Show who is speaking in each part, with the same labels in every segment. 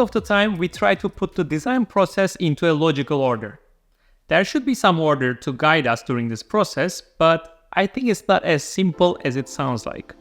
Speaker 1: of the time, we try to put the design process into a logical order. There should be some order to guide us during this process, but I think it's not as simple as it sounds like.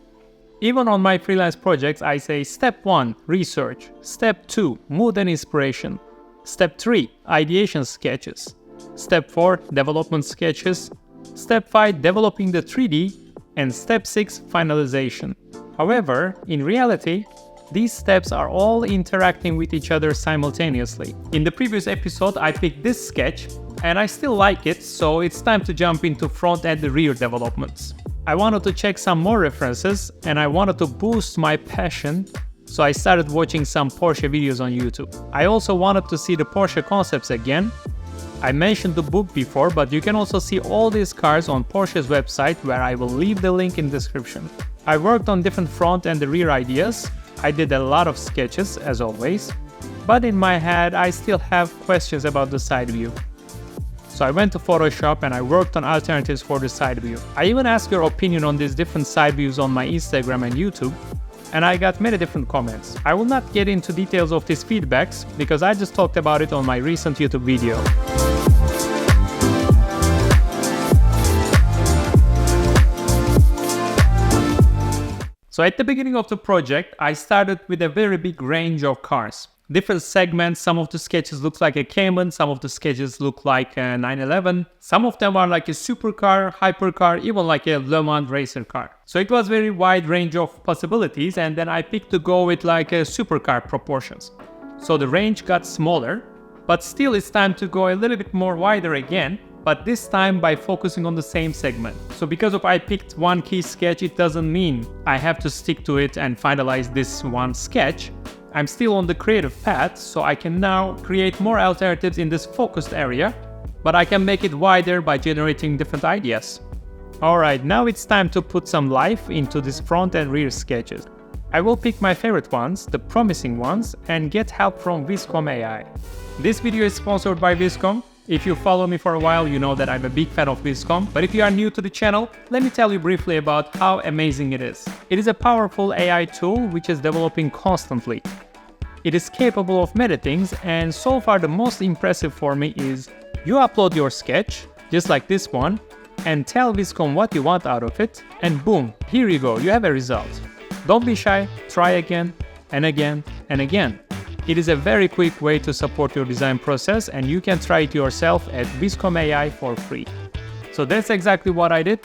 Speaker 1: Even on my freelance projects, I say step 1, research. Step 2, mood and inspiration. Step 3, ideation sketches. Step 4, development sketches. Step 5, developing the 3D. And step 6, finalization. However, in reality, these steps are all interacting with each other simultaneously. In the previous episode, I picked this sketch, and I still like it, so it's time to jump into front and the rear developments. I wanted to check some more references, and I wanted to boost my passion, so I started watching some Porsche videos on YouTube. I also wanted to see the Porsche concepts again. I mentioned the book before, but you can also see all these cars on Porsche's website, where I will leave the link in the description. I worked on different front and the rear ideas. I did a lot of sketches, as always, but in my head I still have questions about the side view. So I went to Photoshop and I worked on alternatives for the side view. I even asked your opinion on these different side views on my Instagram and YouTube, and I got many different comments. I will not get into details of these feedbacks because I just talked about it on my recent YouTube video. So at the beginning of the project, I started with a very big range of cars. Different segments, some of the sketches look like a Cayman, some of the sketches look like a 911. Some of them are like a supercar, hypercar, even like a Le Mans racer car. So it was very wide range of possibilities, and then I picked to go with like a supercar proportions. So the range got smaller, but still it's time to go a little bit more wider again, but this time by focusing on the same segment. So because I picked one key sketch, it doesn't mean I have to stick to it and finalize this one sketch. I'm still on the creative path, so I can now create more alternatives in this focused area, but I can make it wider by generating different ideas. Alright, now it's time to put some life into these front and rear sketches. I will pick my favorite ones, the promising ones, and get help from Viscom AI. This video is sponsored by Viscom. If you follow me for a while, you know that I'm a big fan of Viscom, but if you are new to the channel, let me tell you briefly about how amazing it is. It is a powerful AI tool which is developing constantly. It is capable of many things, and so far the most impressive for me is you upload your sketch, just like this one, and tell Viscom what you want out of it, and boom, here you go, you have a result. Don't be shy, try again, and again, and again. It is a very quick way to support your design process, and you can try it yourself at Viscom AI for free. So that's exactly what I did.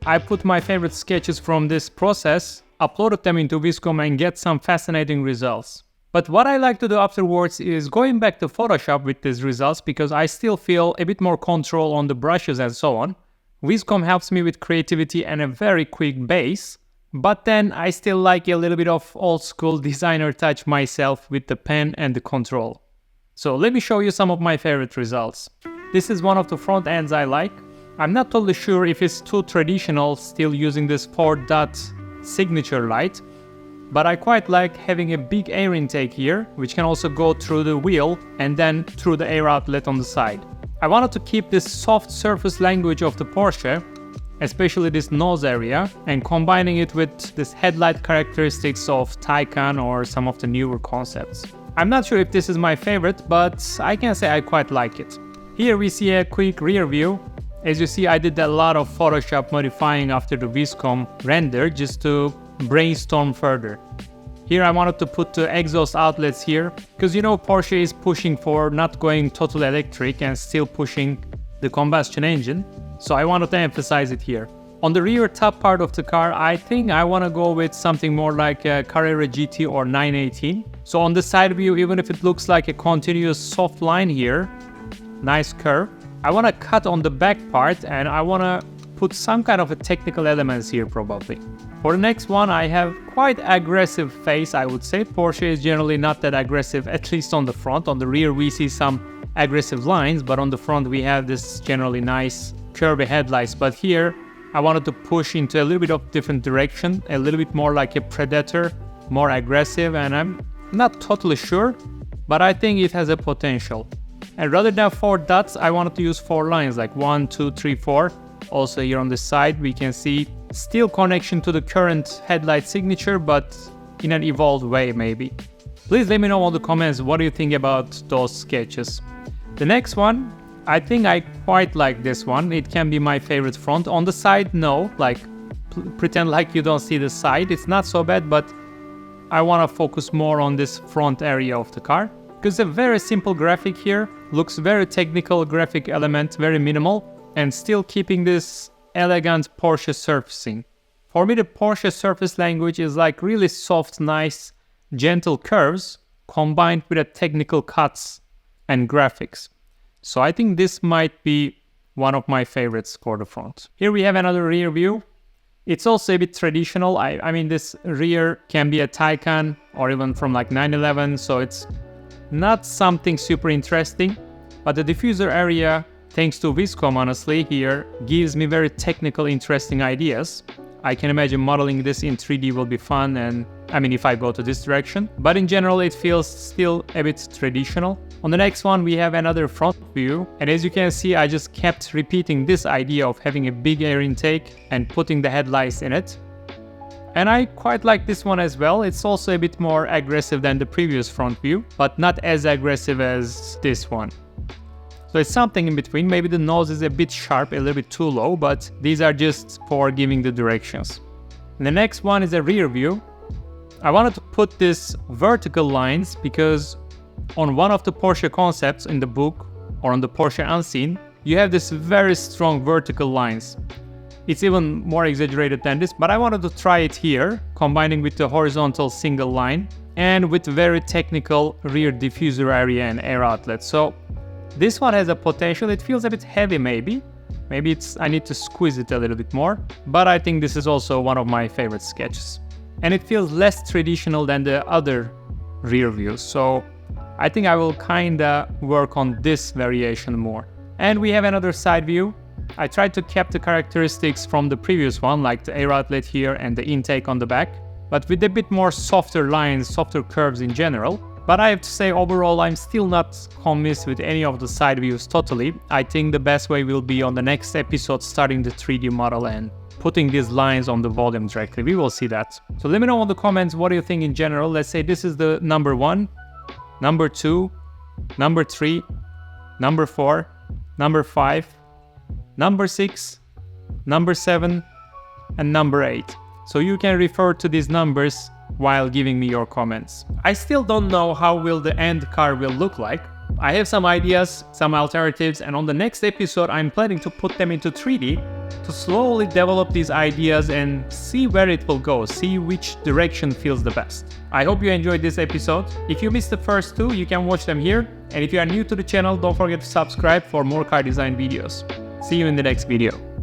Speaker 1: I put my favorite sketches from this process, uploaded them into Viscom, and get some fascinating results. But what I like to do afterwards is going back to Photoshop with these results, because I still feel a bit more control on the brushes and so on. Viscom helps me with creativity and a very quick base. But then I still like a little bit of old school designer touch myself with the pen and the control. So let me show you some of my favorite results. This is one of the front ends I like. I'm not totally sure if it's too traditional still using this 4-dot signature light, but I quite like having a big air intake here, which can also go through the wheel and then through the air outlet on the side. I wanted to keep this soft surface language of the Porsche, especially this nose area, and combining it with this headlight characteristics of Taycan or some of the newer concepts. I'm not sure if this is my favorite, but I can say I quite like it. Here we see a quick rear view. As you see, I did a lot of Photoshop modifying after the Viscom render just to brainstorm further. Here I wanted to put the exhaust outlets here, because you know Porsche is pushing for not going total electric and still pushing the combustion engine. So I wanted to emphasize it here. On the rear top part of the car, I think I want to go with something more like a Carrera GT or 918. So on the side view, even if it looks like a continuous soft line here, nice curve, I want to cut on the back part and I want to put some kind of a technical elements here probably. For the next one, I have quite aggressive face, I would say. Porsche is generally not that aggressive, at least on the front. On the rear, we see some aggressive lines, but on the front, we have this generally nice curvy headlights. But here, I wanted to push into a little bit of different direction, a little bit more like a Predator, more aggressive, and I'm not totally sure, but I think it has a potential. And rather than 4 dots, I wanted to use 4 lines, like 1, 2, 3, 4. Also here on the side, we can see still connection to the current headlight signature, but in an evolved way maybe. Please let me know in the comments what do you think about those sketches. The next one, I think I quite like this one. It can be my favorite front. On the side, no, like pretend like you don't see the side. It's not so bad, but I want to focus more on this front area of the car. Because a very simple graphic here, looks very technical graphic element, very minimal, and still keeping this elegant Porsche surfacing. For me, the Porsche surface language is like really soft, nice, gentle curves combined with a technical cuts and graphics. So I think this might be one of my favorites for the front. Here we have another rear view. It's also a bit traditional. I mean, this rear can be a Taycan or even from like 911, so it's not something super interesting, but the diffuser area, thanks to Viscom honestly here, gives me very technical, interesting ideas. I can imagine modeling this in 3D will be fun, and I mean if I go to this direction, but in general it feels still a bit traditional. On the next one we have another front view, and as you can see I just kept repeating this idea of having a big air intake and putting the headlights in it. And I quite like this one as well. It's also a bit more aggressive than the previous front view, but not as aggressive as this one. So it's something in between. Maybe the nose is a bit sharp, a little bit too low, but these are just for giving the directions. And the next one is a rear view. I wanted to put this vertical lines because on one of the Porsche concepts in the book or on the Porsche Unseen, you have this very strong vertical lines. It's even more exaggerated than this, but I wanted to try it here, combining with the horizontal single line and with very technical rear diffuser area and air outlet. So this one has a potential. It feels a bit heavy maybe. Maybe I need to squeeze it a little bit more, but I think this is also one of my favorite sketches. And it feels less traditional than the other rear views. So I think I will kinda work on this variation more. And we have another side view. I tried to keep the characteristics from the previous one, like the air outlet here and the intake on the back, but with a bit more softer lines, softer curves in general. But I have to say overall I'm still not convinced with any of the side views totally. I think the best way will be on the next episode starting the 3D model and putting these lines on the volume directly. We will see that. So let me know in the comments what do you think in general. Let's say this is the number 1, number 2, number 3, number 4, number 5, number 6, number 7, and number 8. So you can refer to these numbers while giving me your comments. I still don't know how will the end car will look like. I have some ideas, some alternatives, and on the next episode I'm planning to put them into 3D to slowly develop these ideas and see where it will go, see which direction feels the best. I hope you enjoyed this episode. If you missed the first two, you can watch them here. And if you are new to the channel, don't forget to subscribe for more car design videos. See you in the next video.